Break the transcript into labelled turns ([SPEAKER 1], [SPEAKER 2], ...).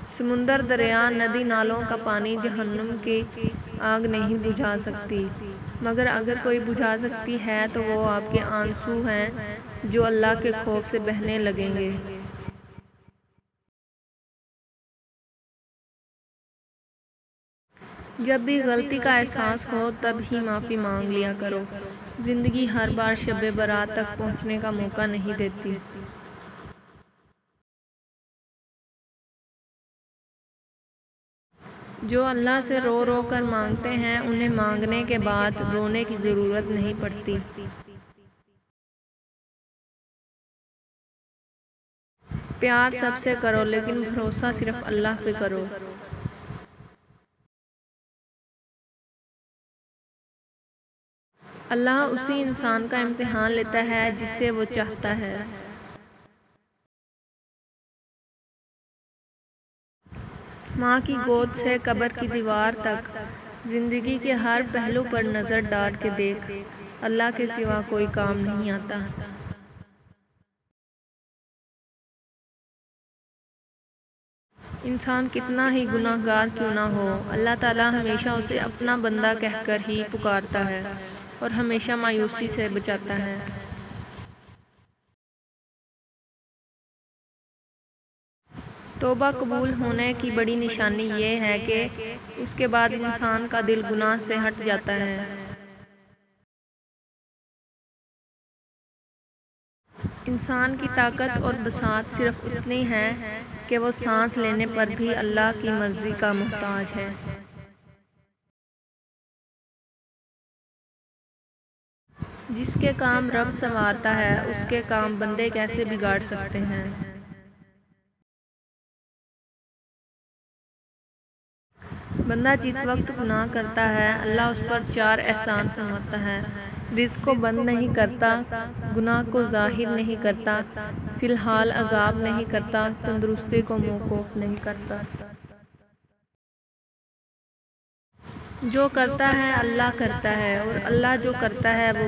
[SPEAKER 1] سمندر، دریا، ندی نالوں کا پانی جہنم کی آگ نہیں بجھا سکتی، مگر اگر کوئی بجھا سکتی ہے تو وہ آپ کے آنسو ہیں جو اللہ کے خوف سے بہنے لگیں گے۔ جب بھی غلطی کا احساس ہو تب ہی معافی مانگ لیا کرو۔ زندگی ہر بار شب برات تک پہنچنے کا موقع نہیں دیتی۔ جو اللہ سے رو رو کر مانگتے ہیں انہیں مانگنے کے بعد رونے کی ضرورت نہیں پڑتی۔ پیار سب سے کرو لیکن بھروسہ صرف اللہ پہ کرو۔ اللہ اسی انسان کا امتحان لیتا ہے جسے وہ چاہتا ہے۔ ماں کی گود سے قبر کی دیوار تک، زندگی کے ہر پہلو پر نظر ڈال کے دیکھ، اللہ کے سوا کوئی کام نہیں آتا۔ انسان کتنا ہی گناہ گار کیوں نہ ہو، اللہ تعالیٰ ہمیشہ اسے اپنا بندہ کہہ کر ہی پکارتا ہے اور ہمیشہ مایوسی سے بچاتا ہے۔ توبہ قبول ہونے کی بڑی نشانی یہ ہے کہ اس کے بعد انسان کا دل گناہ سے ہٹ جاتا ہے۔ انسان کی طاقت اور بساط صرف اتنی ہے کہ وہ سانس لینے پر بھی اللہ کی مرضی کا محتاج ہے۔ جس کے کام رب سنوارتا ہے اس کے کام بندے کیسے بگاڑ سکتے ہیں۔ بندہ جس وقت گناہ کرتا ہے اللہ اس پر 4 احسان فرماتا ہے۔ رزق کو بند نہیں کرتا، گناہ کو ظاہر نہیں کرتا، فی الحال عذاب نہیں کرتا، تندرستی کو موقوف نہیں کرتا۔ جو کرتا ہے اللہ کرتا ہے اور اللہ جو کرتا ہے وہ